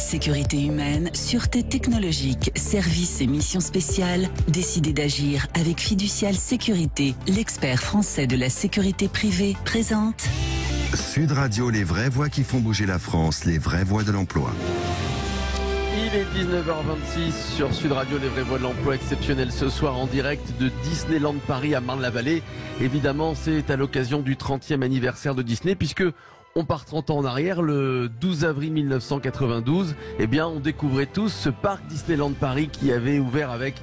Sécurité humaine, sûreté technologique, services et missions spéciales, décidez d'agir avec Fiducial Sécurité, l'expert français de la sécurité privée, présente Sud Radio, les vraies voix qui font bouger la France, les vraies voix de l'emploi. Il est 19h26 sur Sud Radio, les vraies voix de l'emploi exceptionnel ce soir en direct de Disneyland Paris à Marne-la-Vallée. Évidemment, c'est à l'occasion du 30e anniversaire de Disney puisque on part 30 ans en arrière, le 12 avril 1992, eh bien on découvrait tous ce parc Disneyland Paris qui avait ouvert avec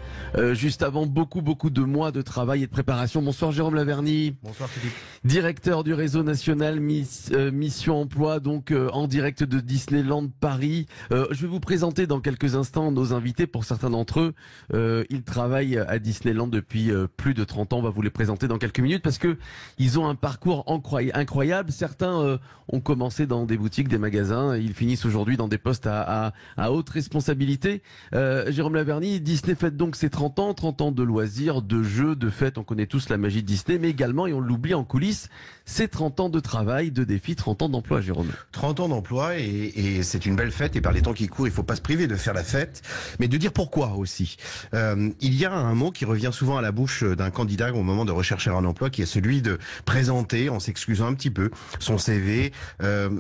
juste avant beaucoup de mois de travail et de préparation. Bonsoir Jérôme Laverny. Bonsoir Philippe. Directeur du réseau national Mission Emploi, donc en direct de Disneyland Paris. Je vais vous présenter dans quelques instants nos invités. Pour certains d'entre eux, ils travaillent à Disneyland depuis plus de 30 ans. On va vous les présenter dans quelques minutes parce que ils ont un parcours incroyable. Certains ont commencé dans des boutiques, des magasins. Ils finissent aujourd'hui dans des postes à haute responsabilité. Jérôme Laverny, Disney fête donc ses 30 ans de loisirs, de jeux, de fêtes. On connaît tous la magie de Disney, mais également, et on l'oublie en coulisses, c'est 30 ans de travail, de défis, 30 ans d'emploi, Jérôme. 30 ans d'emploi et c'est une belle fête et par les temps qui courent, il faut pas se priver de faire la fête, mais de dire pourquoi aussi. Il y a un mot qui revient souvent à la bouche d'un candidat au moment de rechercher un emploi qui est celui de présenter, en s'excusant un petit peu, son CV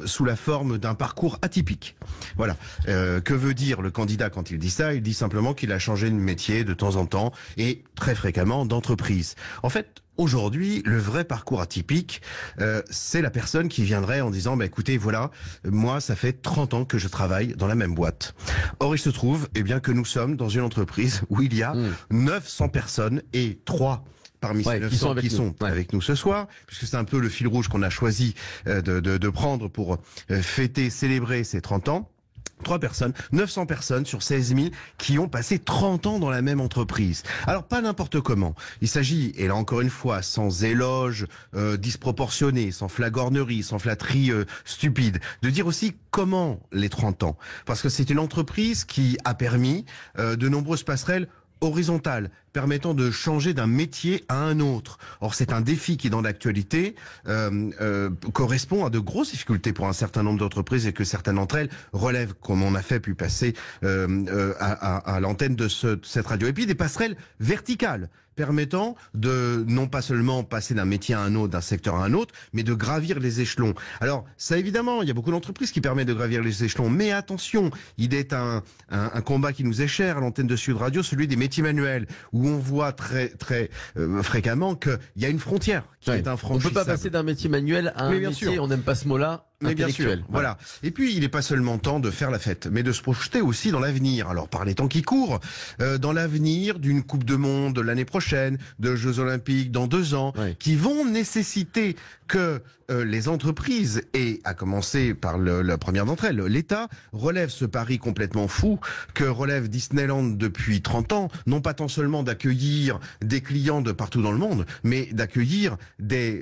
sous la forme d'un parcours atypique. Voilà. Que veut dire le candidat quand il dit ça? Il dit simplement qu'il a changé de métier de temps en temps et très fréquemment d'entreprise. En fait, aujourd'hui, le vrai parcours atypique, c'est la personne qui viendrait en disant, écoutez, voilà, moi, ça fait 30 ans que je travaille dans la même boîte. Or, il se trouve, bien, que nous sommes dans une entreprise où il y a 900 personnes et 3 parmi ces 900 qui sont avec nous ce soir, puisque c'est un peu le fil rouge qu'on a choisi de prendre pour fêter, célébrer ces 30 ans. 900 personnes sur 16 000 qui ont passé 30 ans dans la même entreprise. Alors pas n'importe comment. Il s'agit, et là encore une fois, sans éloge disproportionné, sans flagornerie, sans flatterie stupide, de dire aussi comment les 30 ans. Parce que c'est une entreprise qui a permis de nombreuses passerelles horizontales, permettant de changer d'un métier à un autre. Or, c'est un défi qui, dans l'actualité, correspond à de grosses difficultés pour un certain nombre d'entreprises et que certaines d'entre elles relèvent, comme on a fait pu passer à l'antenne de cette radio. Et puis, des passerelles verticales permettant de non pas seulement passer d'un métier à un autre, d'un secteur à un autre, mais de gravir les échelons. Alors, ça évidemment, il y a beaucoup d'entreprises qui permettent de gravir les échelons, mais attention, il est un combat qui nous est cher à l'antenne de Sud Radio, celui des métiers manuels, où on voit très fréquemment qu'il y a une frontière qui est infranchissable. On peut pas passer d'un métier manuel à un métier, on n'aime pas ce mot-là, mais bien sûr, voilà. Et puis, il n'est pas seulement temps de faire la fête, mais de se projeter aussi dans l'avenir. Alors, par les temps qui courent, dans l'avenir d'une Coupe du Monde l'année prochaine, de Jeux Olympiques dans 2 ans, qui vont nécessiter que les entreprises, et à commencer par la première d'entre elles, l'État, relève ce pari complètement fou que relève Disneyland depuis 30 ans, non pas tant seulement d'accueillir des clients de partout dans le monde, mais d'accueillir des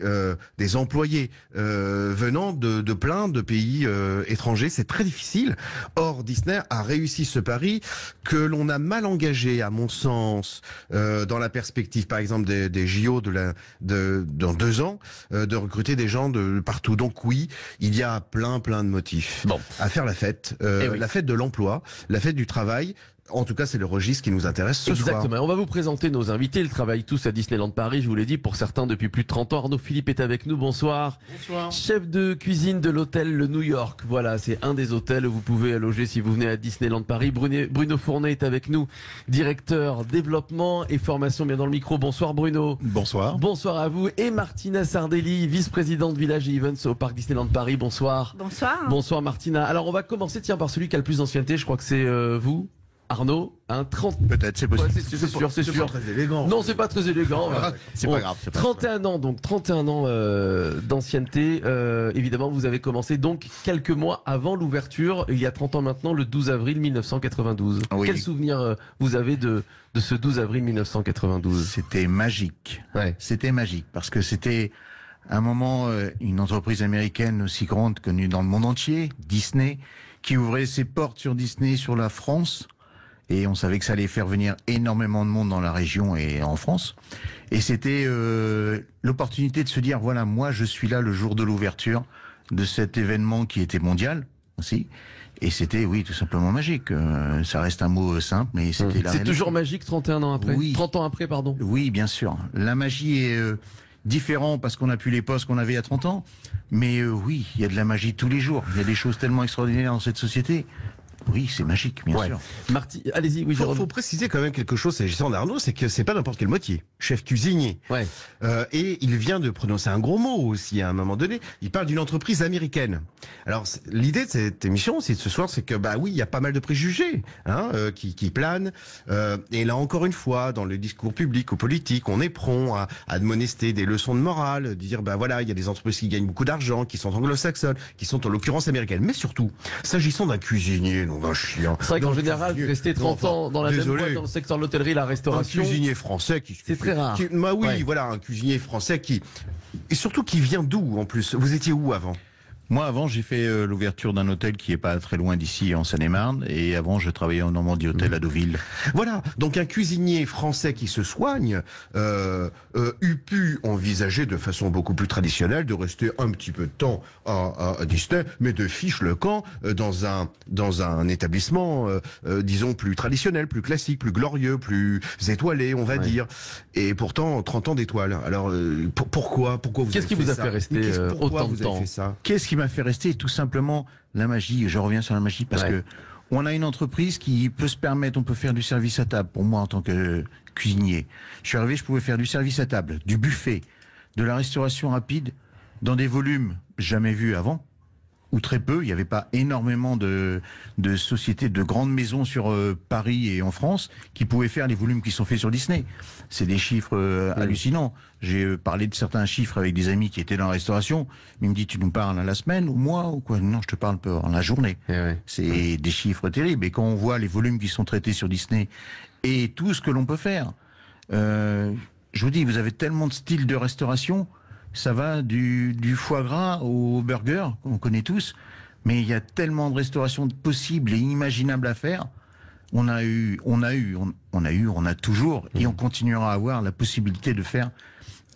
employés venant de plein de pays étrangers. C'est très difficile. Or, Disney a réussi ce pari que l'on a mal engagé, à mon sens, dans la perspective, par exemple, des JO dans 2 ans, de recruter des gens de partout. Donc oui, il y a plein de motifs à faire la fête. La fête de l'emploi, la fête du travail. En tout cas, c'est le registre qui nous intéresse ce soir. Exactement. On va vous présenter nos invités. Ils travaillent tous à Disneyland Paris, je vous l'ai dit, pour certains depuis plus de 30 ans. Arnaud Philippe est avec nous. Bonsoir. Bonsoir. Chef de cuisine de l'hôtel Le New York. Voilà, c'est un des hôtels où vous pouvez loger si vous venez à Disneyland Paris. Bruno Fournet est avec nous, directeur développement et formation, bien dans le micro. Bonsoir Bruno. Bonsoir. Bonsoir à vous. Et Martina Sardelli, vice-présidente Village et Events au parc Disneyland Paris. Bonsoir. Bonsoir. Bonsoir Martina. Alors on va commencer par celui qui a le plus d'ancienneté. Je crois que c'est vous. Arnaud, 30. Peut-être, c'est possible. Ouais, c'est sûr. C'est pas très élégant. Non, c'est pas très élégant. C'est pas grave. 31 ans, donc 31 ans d'ancienneté. Évidemment, vous avez commencé donc quelques mois avant l'ouverture, il y a 30 ans maintenant, le 12 avril 1992. Oui. Quel souvenir vous avez de ce 12 avril 1992? C'était magique. Ouais. C'était magique parce que c'était un moment, une entreprise américaine aussi grande connue dans le monde entier, Disney, qui ouvrait ses portes sur Disney, sur la France. Et on savait que ça allait faire venir énormément de monde dans la région et en France. Et c'était l'opportunité de se dire, voilà, moi je suis là le jour de l'ouverture de cet événement qui était mondial, aussi. Et c'était, oui, tout simplement magique. Ça reste un mot simple, mais c'était la C'est réalité. toujours magique 31 ans après. Oui. 30 ans après, pardon. Oui, bien sûr. La magie est différente parce qu'on n'a plus les postes qu'on avait il y a 30 ans. Mais oui, il y a de la magie tous les jours. Il y a des choses tellement extraordinaires dans cette société. Oui, c'est magique, bien sûr. Marty, allez-y, oui, Il Jérôme. faut préciser quand même quelque chose s'agissant d'Arnaud, c'est que c'est pas n'importe quel métier. Chef cuisinier. Ouais. Et il vient de prononcer un gros mot aussi à un moment donné. Il parle d'une entreprise américaine. Alors l'idée de cette émission, c'est de ce soir, c'est que bah oui, il y a pas mal de préjugés qui planent. Et là encore une fois, dans le discours public ou politique, on est prompt à admonester des leçons de morale, de dire bah voilà, il y a des entreprises qui gagnent beaucoup d'argent, qui sont anglo-saxonnes, qui sont en l'occurrence américaines. Mais surtout, s'agissant d'un cuisinier, non d'un chien. C'est vrai qu'en général, rester 30 ans dans la même boîte, dans le secteur de l'hôtellerie, la restauration. Un cuisinier français c'est très rare. Bah oui, Ouais. voilà, un cuisinier français et surtout qui vient d'où en plus. Vous étiez où avant? Moi, avant, j'ai fait l'ouverture d'un hôtel qui est pas très loin d'ici, en Seine-et-Marne. Et avant, je travaillais en Normandie Hôtel à Deauville. Voilà, donc un cuisinier français qui se soigne eût pu envisager de façon beaucoup plus traditionnelle de rester un petit peu de temps à Disney, mais de fiche le camp dans un établissement, disons, plus traditionnel, plus classique, plus glorieux, plus étoilé, on va dire. Et pourtant, 30 ans d'étoiles. Alors, pourquoi vous Qu'est-ce avez qui fait vous a ça? fait rester Pourquoi autant de vous avez temps fait ça? Qu'est-ce qui m'a fait rester? Tout simplement la magie. Je reviens sur la magie parce que on a une entreprise qui peut se permettre, on peut faire du service à table. Pour moi, en tant que cuisinier, je suis arrivé, je pouvais faire du service à table, du buffet, de la restauration rapide, dans des volumes jamais vus avant, ou très peu. Il n'y avait pas énormément de sociétés, de grandes maisons sur Paris et en France qui pouvaient faire les volumes qui sont faits sur Disney. C'est des chiffres hallucinants. J'ai parlé de certains chiffres avec des amis qui étaient dans la restauration. Ils me disent, tu nous parles à la semaine, au mois, ou quoi? Non, je te parle pas en la journée. C'est des chiffres terribles. Et quand on voit les volumes qui sont traités sur Disney et tout ce que l'on peut faire, je vous dis, vous avez tellement de styles de restauration. Ça va du foie gras au burger, on connaît tous, mais il y a tellement de restaurations possibles et inimaginables à faire. On a toujours, et on continuera à avoir la possibilité de faire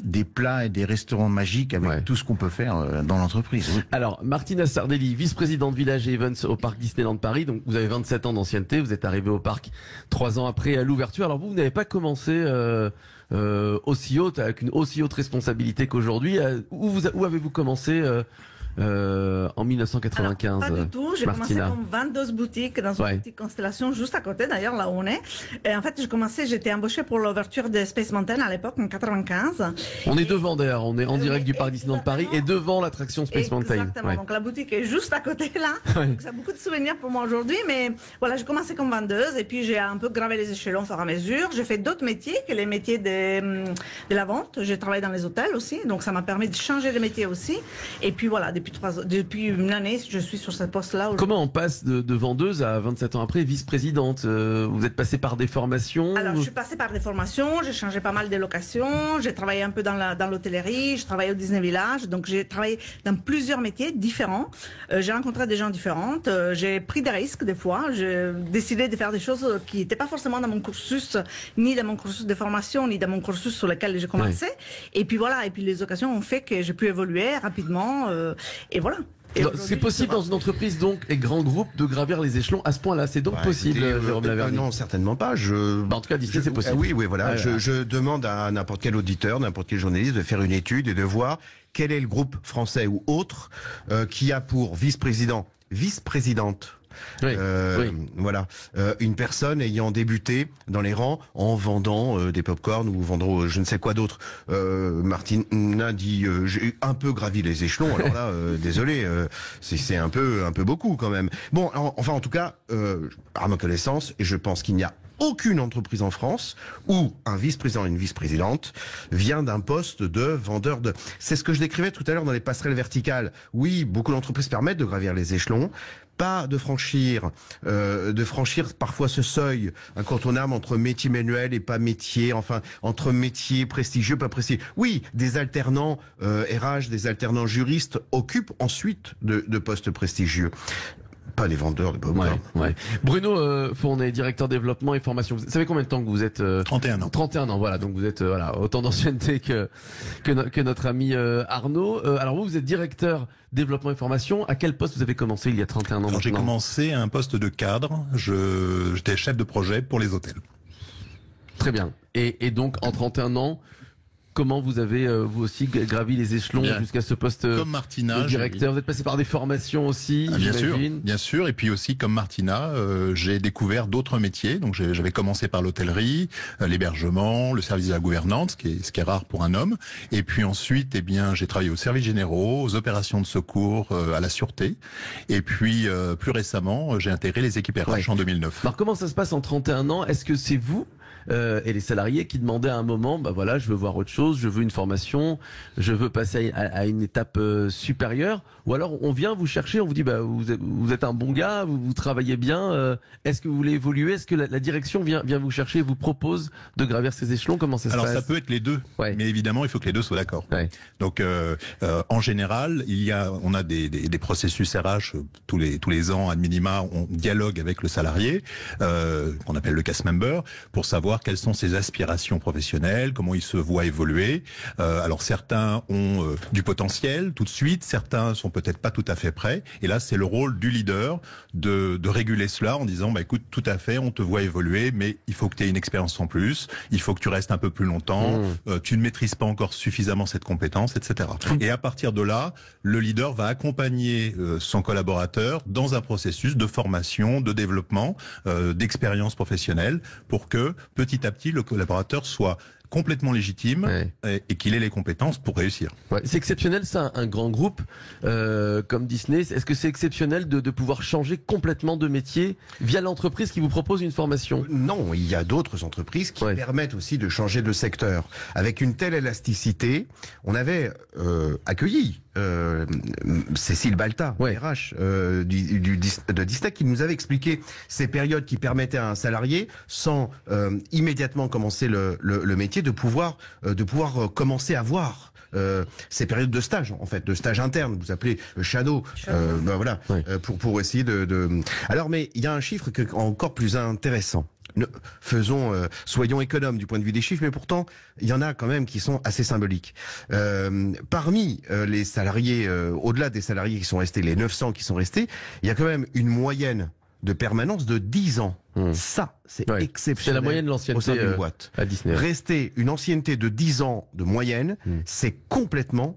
des plats et des restaurants magiques avec tout ce qu'on peut faire dans l'entreprise. Oui. Alors, Martina Sardelli, vice-présidente Village et Events au parc Disneyland Paris. Donc, vous avez 27 ans d'ancienneté. Vous êtes arrivé au parc 3 ans après à l'ouverture. Alors, vous n'avez pas commencé aussi haute, avec une aussi haute responsabilité qu'aujourd'hui. Où avez-vous commencé en 1995? Alors, pas du tout. J'ai commencé Martina. comme vendeuse boutique dans une petite constellation juste à côté, d'ailleurs, là où on est. Et en fait, j'étais embauchée pour l'ouverture de Space Mountain à l'époque, en 95. On est devant d'ailleurs, on est en direct du parc Disneyland Paris et devant l'attraction Space Mountain. Exactement. Donc la boutique est juste à côté là. Donc, ça a beaucoup de souvenirs pour moi aujourd'hui, mais voilà, j'ai commencé comme vendeuse et puis j'ai un peu gravé les échelons au fur et à mesure. J'ai fait d'autres métiers que les métiers de la vente. J'ai travaillé dans les hôtels aussi, donc ça m'a permis de changer de métier aussi. Et puis voilà, depuis une année, je suis sur ce poste-là. Comment on passe de vendeuse à 27 ans après vice-présidente? Vous êtes passée par des formations? Alors, je suis passée par des formations, j'ai changé pas mal de locations, j'ai travaillé un peu dans l'hôtellerie, je travaillais au Disney Village, donc j'ai travaillé dans plusieurs métiers différents. J'ai rencontré des gens différents, j'ai pris des risques des fois, j'ai décidé de faire des choses qui n'étaient pas forcément dans mon cursus, ni dans mon cursus de formation, ni dans mon cursus sur lequel j'ai commencé. Et puis voilà, et puis les occasions ont fait que j'ai pu évoluer rapidement, et voilà. C'est possible dans une entreprise donc et grand groupe de gravir les échelons à ce point-là. C'est donc possible, Jérôme Lavergne? Non, certainement pas. En tout cas, Disney, c'est possible. Oui, voilà. Je demande à n'importe quel auditeur, n'importe quel journaliste de faire une étude et de voir quel est le groupe français ou autre qui a pour vice-présidente. Voilà, une personne ayant débuté dans les rangs en vendant des pop-corn ou vendant je ne sais quoi d'autre. Martina dit j'ai un peu gravi les échelons. Alors là, désolé, c'est un peu beaucoup quand même. Bon, enfin en tout cas, à ma connaissance, et je pense qu'il n'y a aucune entreprise en France où un vice-président et une vice-présidente vient d'un poste de vendeur de... C'est ce que je décrivais tout à l'heure dans les passerelles verticales. Oui, beaucoup d'entreprises permettent de gravir les échelons, pas de franchir parfois ce seuil incontournable entre métier manuel et pas métier, enfin entre métier prestigieux, pas prestigieux. Oui, des alternants RH, des alternants juristes occupent ensuite de postes prestigieux. pas des vendeurs de popcorn. Ouais. Bruno Fournet, directeur développement et formation. Vous savez combien de temps que vous êtes 31 ans. 31 ans, voilà. Donc vous êtes autant d'ancienneté que notre ami Arnaud. Alors vous êtes directeur développement et formation. À quel poste vous avez commencé il y a 31 ans? Alors j'ai commencé à un poste de cadre. J'étais chef de projet pour les hôtels. Très bien. Et donc en 31 ans, comment vous avez vous aussi gravi les échelons jusqu'à ce poste comme Martina, de directeur? Vous êtes passé par des formations aussi, bien sûr. Et puis aussi comme Martina, j'ai découvert d'autres métiers. Donc j'avais commencé par l'hôtellerie, l'hébergement, le service de la gouvernante, ce qui est rare pour un homme. Et puis ensuite, j'ai travaillé aux services généraux, aux opérations de secours, à la sûreté. Et puis plus récemment, j'ai intégré les équipes RH en 2009. Alors comment ça se passe en 31 ans? Est-ce que c'est vous et les salariés qui demandaient à un moment, voilà, je veux voir autre chose, je veux une formation, je veux passer à une étape supérieure, ou alors on vient vous chercher, on vous dit, vous êtes un bon gars, vous travaillez bien, est-ce que vous voulez évoluer, est-ce que la direction vient vous chercher et vous propose de gravir ces échelons? Comment ça se passe? Alors ça peut être les deux, mais évidemment il faut que les deux soient d'accord. Donc en général, on a des processus RH tous les ans, à minima, on dialogue avec le salarié, qu'on appelle le cast member, pour savoir quelles sont ses aspirations professionnelles, comment il se voit évoluer. Alors certains ont du potentiel tout de suite, certains sont peut-être pas tout à fait prêts. Et là, c'est le rôle du leader de réguler cela en disant, écoute, tout à fait, on te voit évoluer, mais il faut que tu aies une expérience en plus, il faut que tu restes un peu plus longtemps, tu ne maîtrises pas encore suffisamment cette compétence, etc. Et à partir de là, le leader va accompagner son collaborateur dans un processus de formation, de développement, d'expérience professionnelle, pour que petit à petit, le collaborateur soit complètement légitime et qu'il ait les compétences pour réussir. C'est exceptionnel, ça, un grand groupe comme Disney. Est-ce que c'est exceptionnel de pouvoir changer complètement de métier via l'entreprise qui vous propose une formation? Non, il y a d'autres entreprises qui permettent aussi de changer de secteur. Avec une telle élasticité, on avait accueilli Cécile Balta, RH de Disney, qui nous avait expliqué ces périodes qui permettaient à un salarié, sans immédiatement commencer le métier, de pouvoir commencer à voir ces périodes de stage, en fait, de stage interne, vous appelez shadow, pour essayer de. Alors, mais il y a un chiffre encore plus intéressant. Soyons économes du point de vue des chiffres, mais pourtant, il y en a quand même qui sont assez symboliques. Parmi les salariés, au-delà des salariés qui sont restés, les 900 qui sont restés, il y a quand même une moyenne de permanence de 10 ans. Ça, c'est exceptionnel. C'est la moyenne de l'ancienneté boîte. À Disney. Rester une ancienneté de 10 ans de moyenne, c'est complètement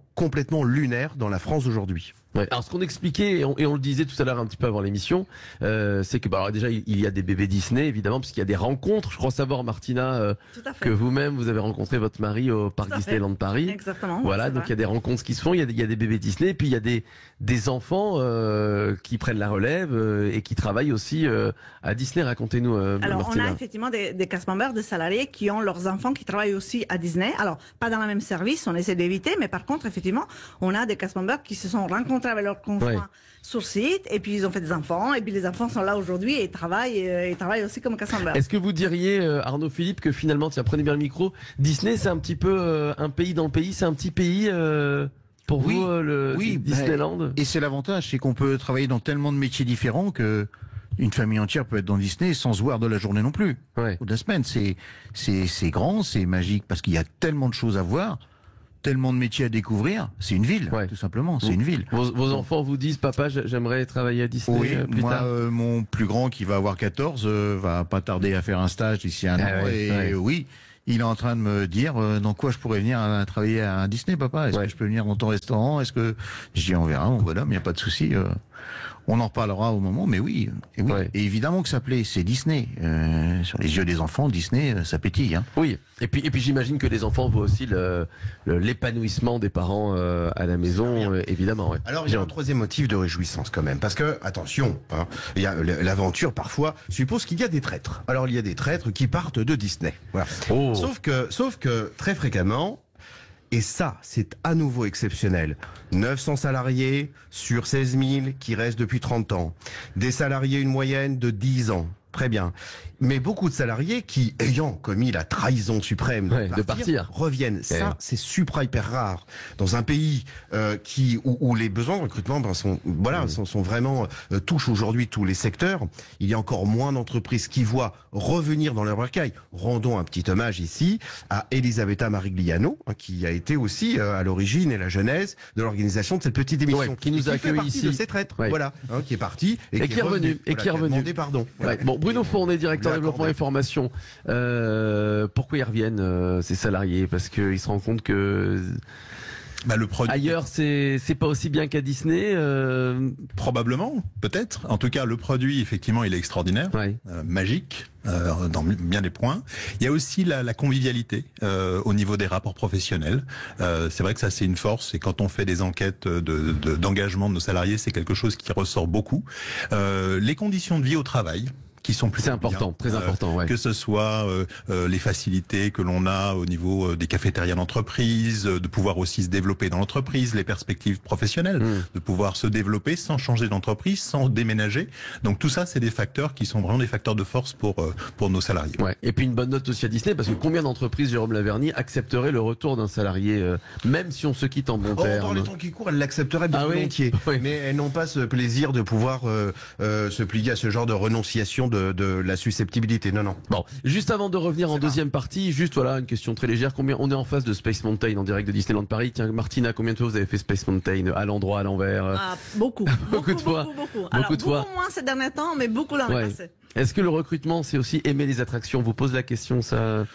lunaire dans la France d'aujourd'hui. Alors ce qu'on expliquait, et on le disait tout à l'heure un petit peu avant l'émission, c'est que alors déjà il y a des bébés Disney évidemment, puisqu'il y a des rencontres. Je crois savoir, Martina, que vous-même vous avez rencontré votre mari au parc Disneyland Paris. Exactement. Voilà, donc il y a des rencontres qui se font, il y a des bébés Disney, et puis il y a des enfants qui prennent la relève et qui travaillent aussi à Disney. Racontez-nous, alors Martina. on a effectivement des cast members, des salariés qui ont leurs enfants qui travaillent aussi à Disney. Alors pas dans le même service, on essaie d'éviter, mais par contre effectivement on a des cast members qui se sont rencontrés avec leurs conjoints sur site, et puis ils ont fait des enfants, et puis les enfants sont là aujourd'hui et travaillent aussi comme cast members. Est-ce que vous diriez, Arnaud Philippe, que finalement, tiens, prenez bien le micro, Disney c'est un petit peu un pays dans le pays, c'est un petit pays pour vous, Disneyland? Et c'est l'avantage, c'est qu'on peut travailler dans tellement de métiers différents que une famille entière peut être dans Disney sans se voir de la journée non plus, ou de la semaine. C'est grand, c'est magique, parce qu'il y a tellement de choses à voir, tellement de métiers à découvrir. C'est une ville, tout simplement. C'est une ville. Vos enfants vous disent, papa, j'aimerais travailler à Disney plus tard. Mon plus grand, qui va avoir 14, va pas tarder à faire un stage d'ici un an. Il est en train de me dire dans quoi je pourrais venir travailler à Disney, papa. Est-ce que je peux venir dans ton restaurant? Est-ce que je dis on verra, voilà, mais il n'y a pas de souci. On en reparlera au moment, mais oui. Et évidemment que ça plaît, c'est Disney. Sur les yeux des enfants, Disney, ça pétille. Hein. Oui. Et puis j'imagine que les enfants voient aussi l'épanouissement des parents à la maison, évidemment. Alors il y a un troisième motif de réjouissance quand même, parce que attention, il y a l'aventure parfois suppose qu'il y a des traîtres. Alors il y a des traîtres qui partent de Disney. Voilà. Sauf que très fréquemment. Et ça, c'est à nouveau exceptionnel. 900 salariés sur 16 000 qui restent depuis 30 ans. Des salariés, une moyenne de 10 ans. très bien. Mais beaucoup de salariés qui, ayant commis la trahison suprême de partir, reviennent. Ça, c'est hyper rare. Dans un pays où les besoins de recrutement sont vraiment touchent aujourd'hui tous les secteurs, il y a encore moins d'entreprises qui voient revenir dans leur recueil. Rendons un petit hommage ici à Elisabetta Marigliano, qui a été aussi à l'origine et la genèse de l'organisation de cette petite émission, qui nous a accueillis ici de ces traîtres, qui est parti et qui est revenu et qui est revenu. Pardon. Bon, Bruno Fournet, directeur développement et formation. Pourquoi ils reviennent ces salariés? Parce qu'ils se rendent compte que le produit... ailleurs c'est pas aussi bien qu'à Disney. Probablement, peut-être. En tout cas, le produit, effectivement, il est extraordinaire, magique. Dans bien des points. Il y a aussi la convivialité au niveau des rapports professionnels. C'est vrai que ça, c'est une force. Et quand on fait des enquêtes d'engagement de nos salariés, c'est quelque chose qui ressort beaucoup. Les conditions de vie au travail, qui sont plus important, très important, que ce soit les facilités que l'on a au niveau des cafétérias d'entreprise, de pouvoir aussi se développer dans l'entreprise, les perspectives professionnelles, de pouvoir se développer sans changer d'entreprise, sans déménager. Donc tout ça, c'est des facteurs qui sont vraiment des facteurs de force pour nos salariés. Et puis une bonne note aussi à Disney, parce que combien d'entreprises, Jérôme Laverny, accepteraient le retour d'un salarié, même si on se quitte en bon terme? Dans les temps qui courent, elles l'accepteraient bien volontiers. Mais elles n'ont pas ce plaisir de pouvoir se plier à ce genre de renonciation de la susceptibilité. Non. Bon, juste avant de revenir en deuxième partie, juste une question très légère. Combien on est en face de Space Mountain en direct de Disneyland Paris? Tiens, Martina, combien de fois vous avez fait Space Mountain à l'endroit, à l'envers? Beaucoup. Beaucoup de fois. Alors, beaucoup moins ces derniers temps, mais beaucoup dans le passé. Est-ce que le recrutement, c'est aussi aimer les attractions? Vous pose la question, ça?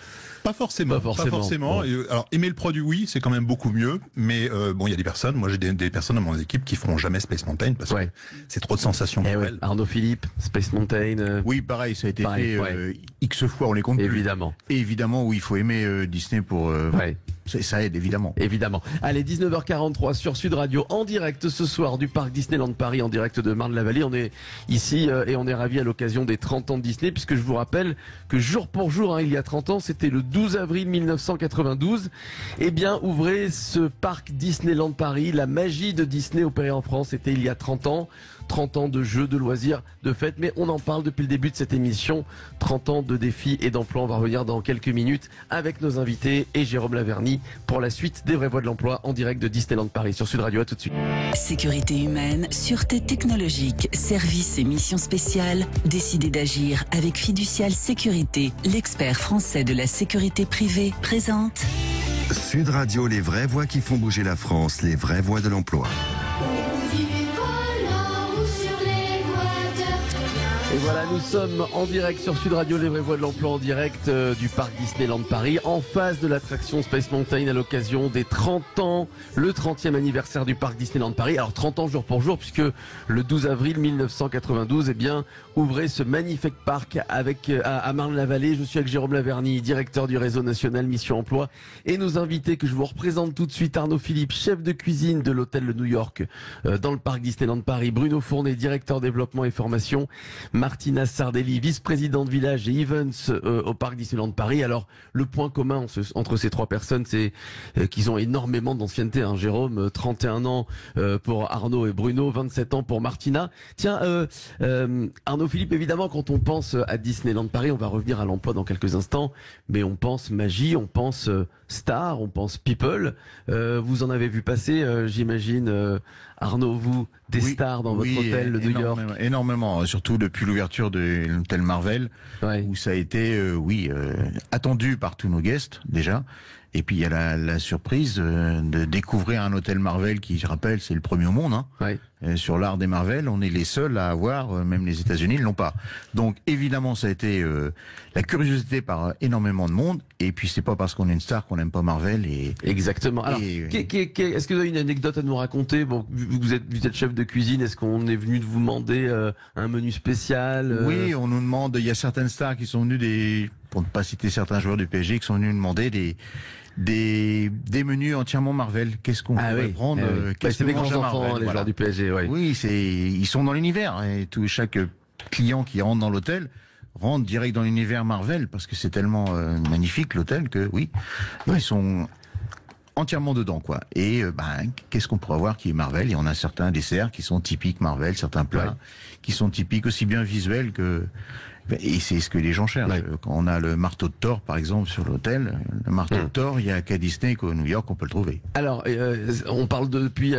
Pas forcément. Bon. Alors aimer le produit, oui, c'est quand même beaucoup mieux. Mais il y a des personnes. Moi, j'ai des personnes dans mon équipe qui feront jamais Space Mountain parce que c'est trop de sensations pour elles. Arnaud Philippe, Space Mountain. Oui, pareil, ça a été fait X fois, on les compte évidemment. Plus. Et évidemment, oui, il faut aimer Disney pour. Ça aide évidemment. Allez, 19h43 sur Sud Radio, en direct ce soir du parc Disneyland Paris, en direct de Marne-la-Vallée. On est ici et on est ravis à l'occasion des 30 ans de Disney, puisque je vous rappelle que jour pour jour, il y a 30 ans, c'était le 12 avril 1992, ouvrait ce parc Disneyland Paris. La magie de Disney opérée en France, c'était il y a 30 ans. 30 ans de jeux, de loisirs, de fêtes, mais on en parle depuis le début de cette émission. 30 ans de défis et d'emploi. On va revenir dans quelques minutes avec nos invités et Jérôme Laverny pour la suite des Vraies Voix de l'Emploi en direct de Disneyland Paris sur Sud Radio. À tout de suite. Sécurité humaine, sûreté technologique, services et missions spéciales. Décidez d'agir avec Fiducial Sécurité, l'expert français de la sécurité privée, présente Sud Radio, les vraies voix qui font bouger la France, les vraies voix de l'emploi. Et voilà, nous sommes en direct sur Sud Radio, les Vraies Voix de l'Emploi, en direct du parc Disneyland Paris, en face de l'attraction Space Mountain à l'occasion des 30 ans, le 30e anniversaire du parc Disneyland Paris. Alors 30 ans jour pour jour, puisque le 12 avril 1992, ouvrait ce magnifique parc à Marne-la-Vallée. Je suis avec Jérôme Laverny, directeur du réseau national Mission Emploi, et nos invités que je vous représente tout de suite: Arnaud Philippe, chef de cuisine de l'hôtel de New York dans le parc Disneyland Paris, Bruno Fournet, directeur développement et formation, Martina Sardelli, vice-présidente village et events au parc Disneyland Paris. Alors, le point commun entre ces trois personnes, c'est qu'ils ont énormément d'ancienneté. Jérôme, 31 ans pour Arnaud et Bruno, 27 ans pour Martina. Tiens, Arnaud Philippe, évidemment, quand on pense à Disneyland Paris, on va revenir à l'emploi dans quelques instants, mais on pense magie, on pense star, on pense people. Vous en avez vu passer, j'imagine, Arnaud, vous, des stars dans votre hôtel de New York? Énormément, surtout depuis l'ouverture de l'hôtel Marvel, où ça a été, attendu par tous nos guests, déjà. Et puis il y a la surprise de découvrir un hôtel Marvel qui, je rappelle, c'est le premier au monde. Sur l'art des Marvel, on est les seuls à avoir, même les États-Unis ne l'ont pas. Donc évidemment, ça a été la curiosité par énormément de monde. Et puis c'est pas parce qu'on est une star qu'on n'aime pas Marvel. Exactement. Alors, est-ce que vous avez une anecdote à nous raconter? Bon, vous êtes chef de cuisine. Est-ce qu'on est venu de vous demander un menu spécial? Oui, on nous demande. Il y a certaines stars qui sont venues pour ne pas citer certains joueurs du PSG, qui sont venus nous demander des menus entièrement Marvel. Qu'est-ce qu'on pourrait prendre? C'est des grands enfants, les joueurs du PSG. Oui, ils sont dans l'univers. Et chaque client qui rentre dans l'hôtel rentre direct dans l'univers Marvel, parce que c'est tellement magnifique l'hôtel que ils sont entièrement dedans, quoi. Et qu'est-ce qu'on pourrait avoir qui est Marvel? Il y en a certains desserts qui sont typiques Marvel, certains plats qui sont typiques aussi bien visuels Et c'est ce que les gens cherchent. Ouais. Quand on a le marteau de Thor, par exemple, sur l'hôtel, le marteau de Thor, il n'y a qu'à Disney qu'au New York, on peut le trouver. Alors, on parle depuis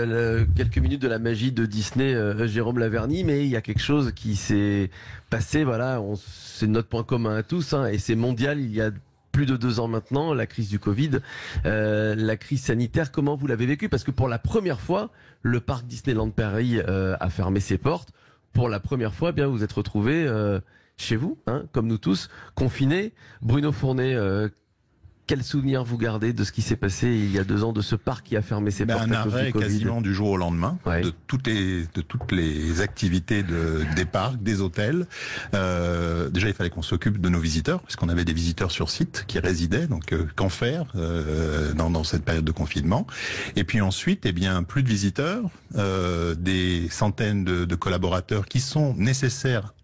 quelques minutes de la magie de Disney, Jérôme Laverny, mais il y a quelque chose qui s'est passé, voilà, c'est notre point commun à tous, hein, et c'est mondial, il y a plus de 2 ans maintenant, la crise du Covid, la crise sanitaire, comment vous l'avez vécu? Parce que pour la première fois, le parc Disneyland Paris a fermé ses portes. Pour la première fois, bien, vous vous êtes retrouvés chez vous, hein, comme nous tous, confinés. Bruno Fournet, quel souvenir vous gardez de ce qui s'est passé il y a 2 ans, de ce parc qui a fermé ses portes Un à cause arrêt du Covid? quasiment du jour au lendemain Ouais. de toutes les activités des parcs, des hôtels. Déjà, il fallait qu'on s'occupe de nos visiteurs, puisqu'on avait des visiteurs sur site qui résidaient. Donc, qu'en faire dans cette période de confinement? Et puis ensuite, eh bien, plus de visiteurs, des centaines de collaborateurs qui sont nécessaires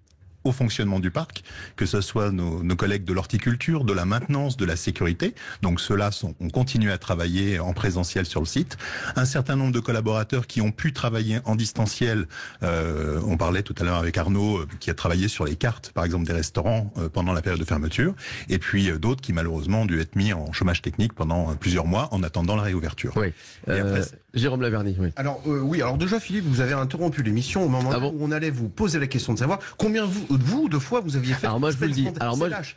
au fonctionnement du parc, que ce soit nos collègues de l'horticulture, de la maintenance, de la sécurité. Donc ceux-là ont continué à travailler en présentiel sur le site. Un certain nombre de collaborateurs qui ont pu travailler en distanciel. On parlait tout à l'heure avec Arnaud, qui a travaillé sur les cartes, par exemple, des restaurants pendant la période de fermeture. Et puis d'autres qui, malheureusement, ont dû être mis en chômage technique pendant plusieurs mois en attendant la réouverture. Oui. Et après, Jérôme Laverny, oui. Alors oui, alors déjà Philippe, vous avez interrompu l'émission au moment où on allait vous poser la question de savoir combien de fois vous aviez fait. Alors moi je vous le dis.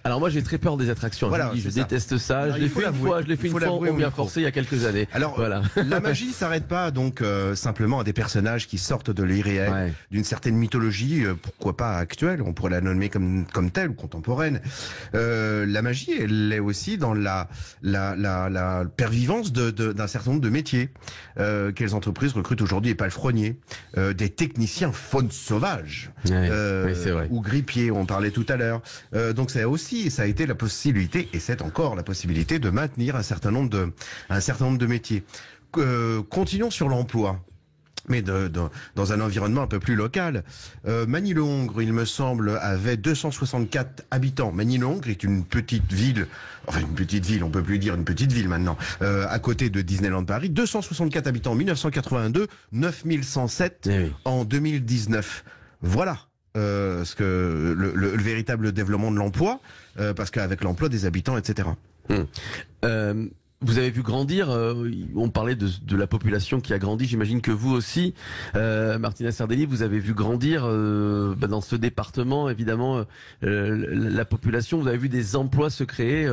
Alors moi j'ai très peur des attractions. Voilà, je déteste ça. Alors, je l'ai fait une fois. Je l'ai fait une fois. On m'y a forcé il y a quelques années. Alors voilà. La magie s'arrête pas donc simplement à des personnages qui sortent de l'irréel, d'une certaine mythologie, pourquoi pas actuelle. On pourrait la nommer comme telle ou contemporaine. La magie, elle est aussi dans la pervivance d'un certain nombre de métiers. Quelles entreprises recrutent aujourd'hui des palefreniers, des techniciens faune sauvage, oui, c'est vrai. ou grippiers, on parlait tout à l'heure. Donc ça a été la possibilité, et c'est encore la possibilité de maintenir un certain nombre de métiers. Continuons sur l'emploi, mais dans un environnement un peu plus local. Magny-le-Hongre, il me semble, avait 264 habitants. Magny-le-Hongre est une petite ville, on peut plus dire une petite ville maintenant, à côté de Disneyland Paris. 264 habitants en 1982, 9107 en 2019. Voilà. Ce que le véritable développement de l'emploi, parce qu'avec l'emploi des habitants, etc. Vous avez vu grandir, on parlait de la population qui a grandi, j'imagine que vous aussi, Martina Sardelli, vous avez vu grandir dans ce département, évidemment, la population, vous avez vu des emplois se créer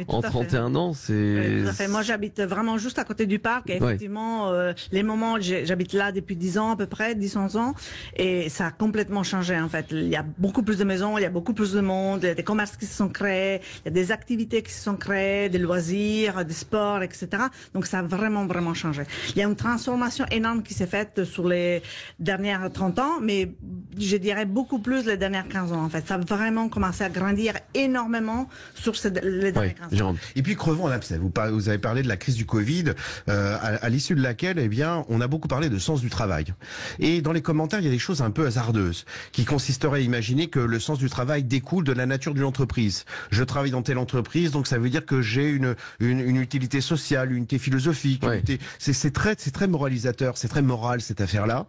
en 31 ans. Oui, tout à fait. Moi j'habite vraiment juste à côté du parc, et effectivement, les moments, j'habite là depuis 10 ans à peu près, 10-11 ans, et ça a complètement changé en fait. Il y a beaucoup plus de maisons, il y a beaucoup plus de monde, il y a des commerces qui se sont créés, il y a des activités qui se sont créées, des loisirs, des sports, etc. Donc ça a vraiment changé. Il y a une transformation énorme qui s'est faite sur les dernières 30 ans, mais je dirais beaucoup plus les dernières 15 ans en fait. Ça a vraiment commencé à grandir énormément sur les dernières 15 ans. Et puis crevons en abcès. Vous avez parlé de la crise du Covid, à l'issue de laquelle, eh bien, on a beaucoup parlé de sens du travail. Et dans les commentaires, il y a des choses un peu hasardeuses qui consisteraient à imaginer que le sens du travail découle de la nature d'une entreprise. Je travaille dans telle entreprise, donc ça veut dire que j'ai une utilité sociale, une unité philosophique. C'est très moralisateur, c'est très moral cette affaire-là.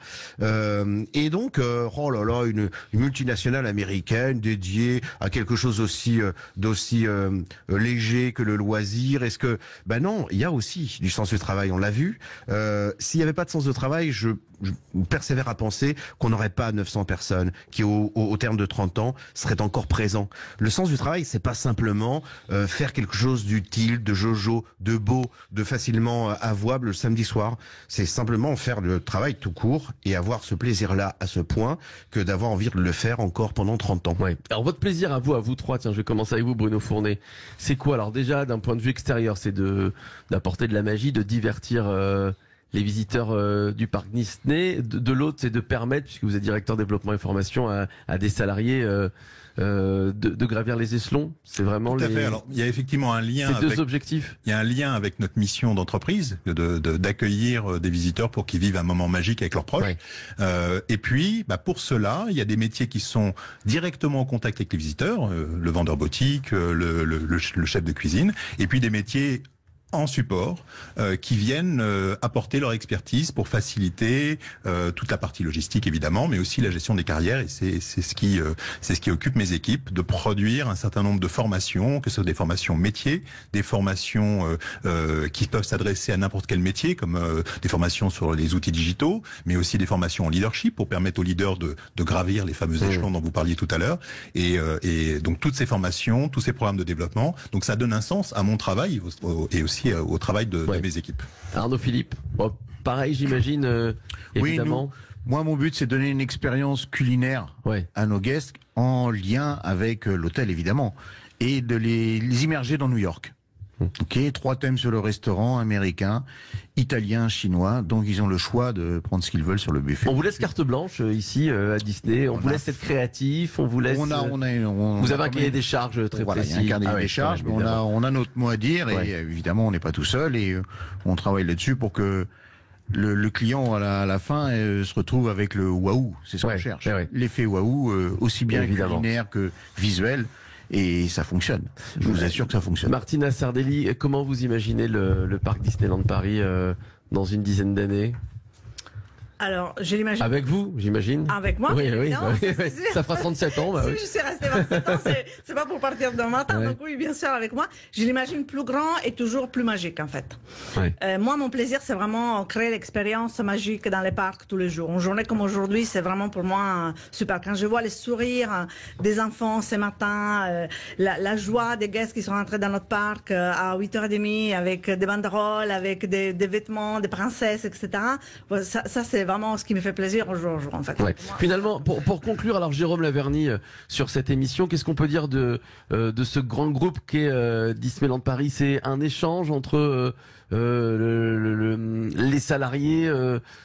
Et donc, oh là là, une multinationale américaine dédiée à quelque chose d'aussi léger que le loisir. Est-ce que, ben non, il y a aussi du sens du travail. On l'a vu. S'il n'y avait pas de sens de travail, je persévère à penser qu'on n'aurait pas 900 personnes qui, au terme de 30 ans, seraient encore présents. Le sens du travail, c'est pas simplement faire quelque chose d'utile, de jojo, de beau, de facilement avouable le samedi soir. C'est simplement faire le travail tout court et avoir ce plaisir-là à ce point que d'avoir envie de le faire encore pendant 30 ans. Ouais. Alors votre plaisir à vous trois, tiens, je vais commencer avec vous, Bruno Fournet. C'est quoi? Alors déjà, d'un point de vue extérieur, c'est d'apporter de la magie, de divertir les visiteurs du parc Disney. De l'autre, c'est de permettre, puisque vous êtes directeur développement et formation, à des salariés de gravir les échelons. C'est vraiment tout à fait. Alors, il y a effectivement un lien. Ces deux objectifs. Il y a un lien avec notre mission d'entreprise, d'accueillir des visiteurs pour qu'ils vivent un moment magique avec leurs proches. Et puis, pour cela, il y a des métiers qui sont directement en contact avec les visiteurs, le vendeur boutique, le chef de cuisine, et puis des métiers en support qui viennent apporter leur expertise pour faciliter toute la partie logistique évidemment, mais aussi la gestion des carrières. Et c'est ce qui occupe mes équipes, de produire un certain nombre de formations, que ce soit des formations métiers, des formations qui peuvent s'adresser à n'importe quel métier, comme des formations sur les outils digitaux, mais aussi des formations en leadership pour permettre aux leaders de gravir les fameux échelons dont vous parliez tout à l'heure. Et donc toutes ces formations, tous ces programmes de développement, donc ça donne un sens à mon travail et aussi au travail de mes équipes. Arnaud Philippe, bon, pareil j'imagine, évidemment. Moi, mon but, c'est de donner une expérience culinaire à nos guests en lien avec l'hôtel, évidemment, et de les immerger dans New York. Ok, 3 thèmes sur le restaurant américain, italien, chinois. Donc ils ont le choix de prendre ce qu'ils veulent sur le buffet. On vous laisse carte blanche ici à Disney. On vous laisse être créatif. On vous laisse. Vous avez un cahier des charges très précis. Il y a un cahier des charges. Mais on a notre mot à dire et évidemment on n'est pas tout seul et on travaille là-dessus pour que le client à la fin se retrouve avec le waouh. C'est ce qu'on cherche. L'effet waouh, aussi bien culinaire que visuel. Et ça fonctionne. Je vous assure que ça fonctionne. Martina Sardelli, comment vous imaginez le parc Disneyland Paris dans une dizaine d'années? Alors, je l'imagine. Avec vous, j'imagine. Avec moi? Oui, oui. Ça fera 37 ans. Si je suis restée 27 ans, c'est pas pour partir demain matin. Donc oui, bien sûr, avec moi. Je l'imagine plus grand et toujours plus magique, en fait. Moi, mon plaisir, c'est vraiment créer l'expérience magique dans les parcs tous les jours. Une journée comme aujourd'hui, c'est vraiment pour moi super. Quand je vois les sourires des enfants ce matin, la joie des guests qui sont rentrés dans notre parc à 8h30 avec des banderoles, avec des vêtements, des princesses, etc. Ça c'est vraiment ce qui me fait plaisir au jour en fait. Finalement, pour conclure, alors Jérôme Laverny sur cette émission, qu'est-ce qu'on peut dire de ce grand groupe qu'est Disneyland Paris? C'est un échange entre les salariés,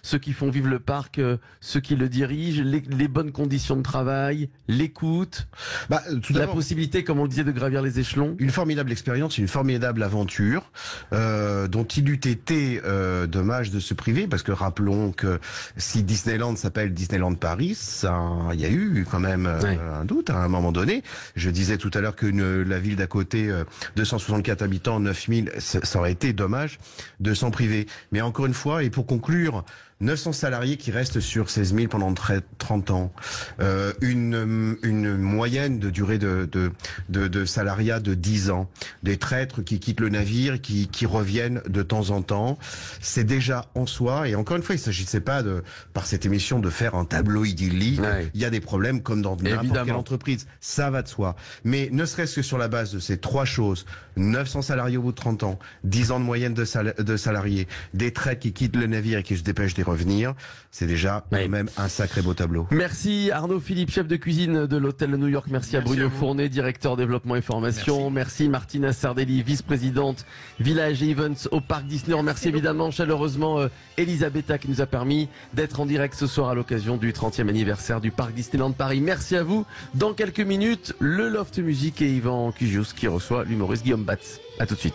ceux qui font vivre le parc, ceux qui le dirigent, les bonnes conditions de travail, l'écoute, la possibilité, comme on le disait, de gravir les échelons. Une formidable expérience, une formidable aventure dont il eût été dommage de se priver, parce que rappelons que si Disneyland s'appelle Disneyland Paris, il y a eu quand même un doute à un moment donné. Je disais tout à l'heure que la ville d'à côté, 264 habitants, 9000, ça aurait été dommage de s'en priver. Mais encore une fois, et pour conclure, 900 salariés qui restent sur 16 000 pendant 30 ans, une moyenne de durée de salariat de 10 ans, des traîtres qui quittent le navire, qui reviennent de temps en temps, c'est déjà en soi, et encore une fois, il ne s'agissait pas par cette émission de faire un tableau idyllique, il y a des problèmes comme dans n'importe quelle entreprise, ça va de soi. Mais ne serait-ce que sur la base de ces 3 choses, 900 salariés au bout de 30 ans, 10 ans de moyenne de salariés, des traîtres qui quittent le navire et qui se dépêchent d'y revenir, c'est déjà quand même un sacré beau tableau. Merci Arnaud Philippe, chef de cuisine de l'hôtel New York. Merci à Bruno Fournet, directeur développement et formation. Merci Martina Sardelli, vice-présidente Village et Events au parc Disney. Merci évidemment chaleureusement Elisabetta qui nous a permis d'être en direct ce soir à l'occasion du 30e anniversaire du parc Disneyland Paris. Merci à vous. Dans quelques minutes, le Loft Music et Yvan Cugius qui reçoit l'humoriste Guillaume Batz. À tout de suite.